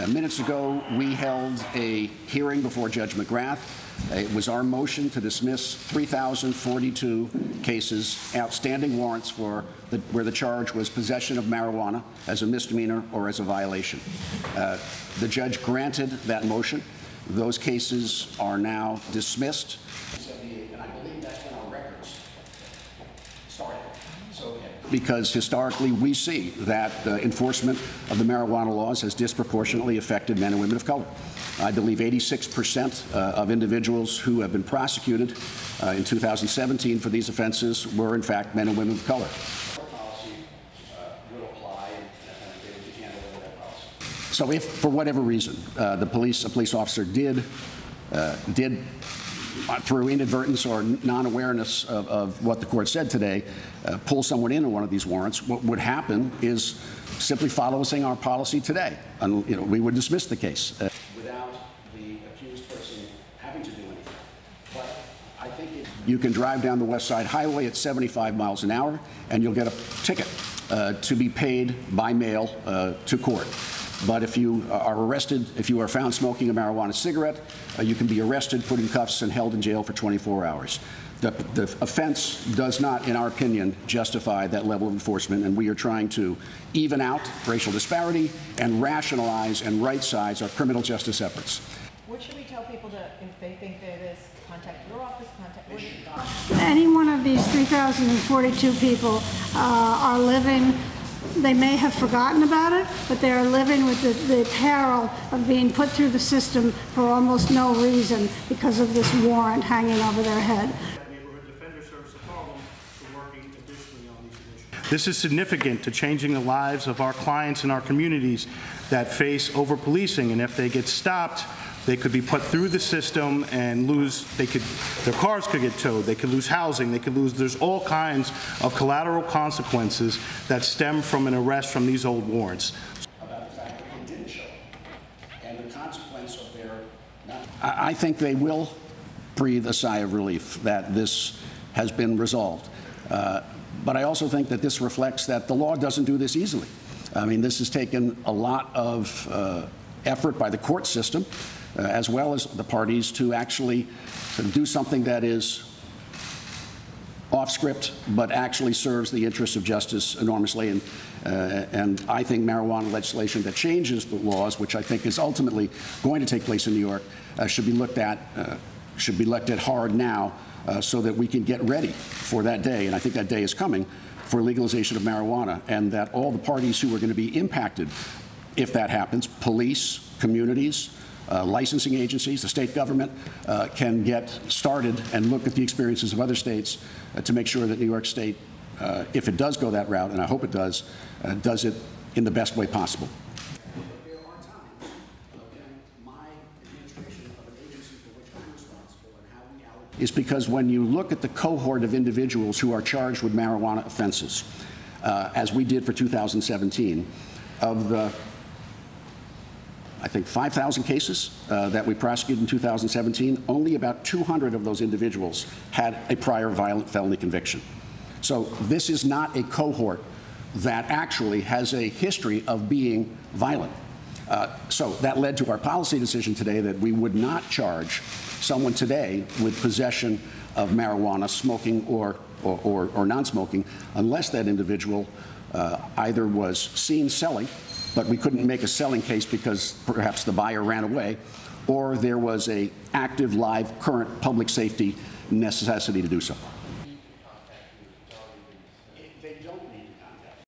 Minutes ago, we held a hearing before Judge McGrath. It was our motion to dismiss 3,042 cases, outstanding warrants for where the charge was possession of marijuana as a misdemeanor or as a violation. The judge granted that motion. Those cases are now dismissed. And I believe that's when our records started. Because historically we see that enforcement of the marijuana laws has disproportionately affected men and women of color. I believe 86% of individuals who have been prosecuted in 2017 for these offenses were in fact men and women of color. So if, for whatever reason, a police officer did through inadvertence or non-awareness of what the court said today, pull someone in on one of these warrants, what would happen is simply following our policy today. And, we would dismiss the case without the accused person having to do anything. But I think you can drive down the West Side Highway at 75 miles an hour and you'll get a ticket to be paid by mail to court. But if you are arrested, if you are found smoking a marijuana cigarette, you can be arrested, put in cuffs, and held in jail for 24 hours. The offense does not, in our opinion, justify that level of enforcement, and we are trying to even out racial disparity and rationalize and right-size our criminal justice efforts. What should we tell people if they think there is? Contact your office, Any one of these 3,042 people are living. They may have forgotten about it, but they are living with the peril of being put through the system for almost no reason because of this warrant hanging over their head. This is significant to changing the lives of our clients in our communities that face over-policing, and if they get stopped, they could be put through the system and lose, their cars could get towed, they could lose housing, there's all kinds of collateral consequences that stem from an arrest from these old warrants. About the fact that they didn't show and the consequence of their I think they will breathe a sigh of relief that this has been resolved. But I also think that this reflects that the law doesn't do this easily. I mean, this has taken a lot of effort by the court system, as well as the parties, to actually sort of do something that is off script, but actually serves the interests of justice enormously. And I think marijuana legislation that changes the laws, which I think is ultimately going to take place in New York, should be looked at hard now, so that we can get ready for that day. And I think that day is coming for legalization of marijuana, and that all the parties who are going to be impacted if that happens, police, communities, licensing agencies, the state government, can get started and look at the experiences of other states to make sure that New York State, if it does go that route, and I hope it does it in the best way possible. There are times in my administration of an agency for which I'm responsible and how we allocate is because when you look at the cohort of individuals who are charged with marijuana offenses, as we did for 2017, of the I think 5,000 cases that we prosecuted in 2017, only about 200 of those individuals had a prior violent felony conviction. So this is not a cohort that actually has a history of being violent. So that led to our policy decision today that we would not charge someone today with possession of marijuana, smoking or non-smoking, unless that individual either was seen selling, but we couldn't make a selling case because perhaps the buyer ran away, or there was an active, live, current public safety necessity to do so.